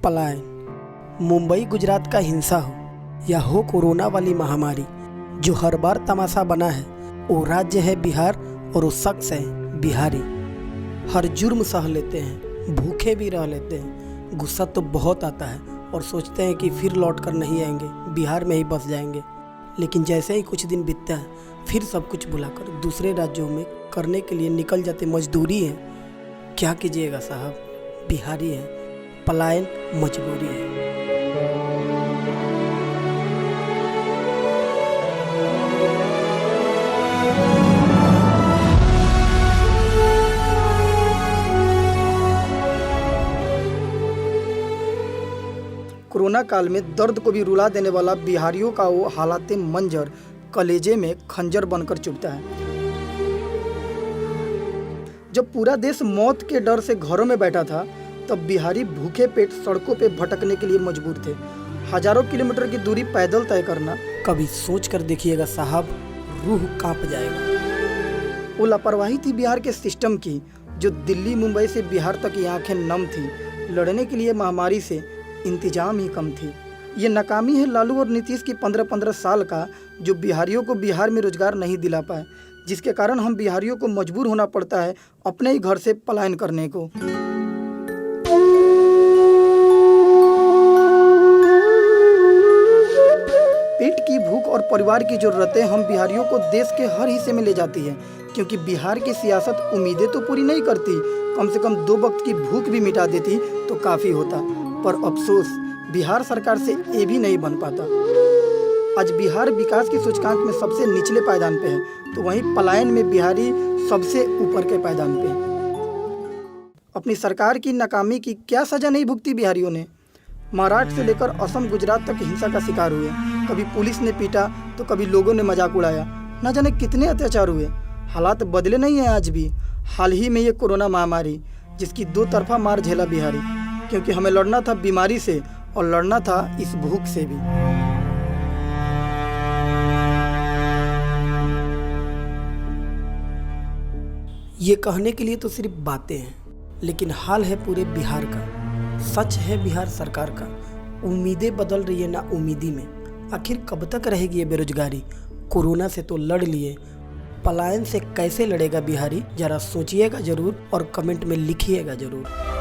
पलायन। मुंबई गुजरात का हिंसा हो या हो कोरोना वाली महामारी, जो हर बार तमाशा बना है वो राज्य है बिहार और वो शख्स है बिहारी। हर जुर्म सह लेते हैं, भूखे भी रह लेते हैं, गुस्सा तो बहुत आता है और सोचते हैं कि फिर लौट कर नहीं आएंगे, बिहार में ही बस जाएंगे। लेकिन जैसे ही कुछ दिन बीतता है फिर सब कुछ भुलाकर दूसरे राज्यों में करने के लिए निकल जाते। मजदूरी है, क्या कीजिएगा साहब, बिहारी है, पलायन मजबूरी है। कोरोना काल में दर्द को भी रुला देने वाला बिहारियों का वो हालाते मंजर कलेजे में खंजर बनकर चुभता है। जब पूरा देश मौत के डर से घरों में बैठा था तब बिहारी भूखे पेट सड़कों पे भटकने के लिए मजबूर थे। हजारों किलोमीटर की दूरी पैदल तय करना, कभी सोच कर देखिएगा साहब, रूह कांप जाएगा। वो लापरवाही थी बिहार के सिस्टम की, जो दिल्ली मुंबई से बिहार तक की आंखें नम थी। लड़ने के लिए महामारी से इंतजाम ही कम थी। ये नाकामी है लालू और नीतीश की 15-15 साल का, जो बिहारियों को बिहार में रोजगार नहीं दिला पाए, जिसके कारण हम बिहारियों को मजबूर होना पड़ता है अपने ही घर से पलायन करने को। पेट की भूख और परिवार की जरूरतें हम बिहारियों को देश के हर हिस्से में ले जाती है, क्योंकि बिहार की सियासत उम्मीदें तो पूरी नहीं करती, कम से कम 2 वक्त की भूख भी मिटा देती तो काफ़ी होता। पर अफसोस बिहार सरकार से ये भी नहीं बन पाता। आज बिहार विकास की सूचकांक में सबसे निचले पायदान पे है, तो वहीं पलायन में बिहारी सबसे ऊपर के पायदान पे। अपनी सरकार की नाकामी की क्या सजा नहीं भुगती बिहारियों ने। महाराष्ट्र से लेकर असम गुजरात तक हिंसा का शिकार हुए, कभी पुलिस ने पीटा तो कभी लोगों ने मजाक उड़ाया, न जाने कितने अत्याचार हुए। हालात बदले नहीं हैं आज भी। हाल ही में ये कोरोना महामारी, जिसकी 2 तरफा मार झेला बिहारी, क्योंकि हमें लड़ना था बीमारी से और लड़ना था इस भूख से भी। ये कहने के लिए तो सिर्फ बातें हैं, लेकिन हाल है पूरे बिहार का, सच है बिहार सरकार का। उम्मीदें बदल रही है ना उम्मीदी में। आखिर कब तक रहेगी ये बेरोजगारी? कोरोना से तो लड़ लिए, पलायन से कैसे लड़ेगा बिहारी? जरा सोचिएगा जरूर और कमेंट में लिखिएगा जरूर।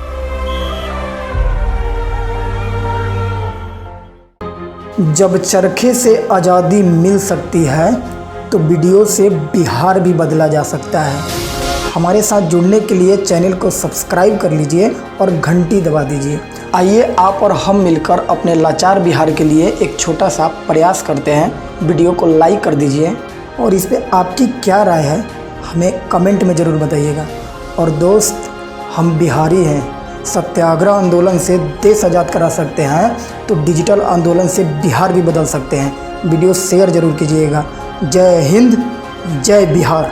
जब चरखे से आज़ादी मिल सकती है तो वीडियो से बिहार भी बदला जा सकता है। हमारे साथ जुड़ने के लिए चैनल को सब्सक्राइब कर लीजिए और घंटी दबा दीजिए। आइए आप और हम मिलकर अपने लाचार बिहार के लिए एक छोटा सा प्रयास करते हैं। वीडियो को लाइक कर दीजिए और इस पर आपकी क्या राय है हमें कमेंट में ज़रूर बताइएगा। और दोस्त, हम बिहारी हैं, सत्याग्रह आंदोलन से देश आज़ाद करा सकते हैं तो डिजिटल आंदोलन से बिहार भी बदल सकते हैं। वीडियो शेयर जरूर कीजिएगा। जय हिंद, जय बिहार।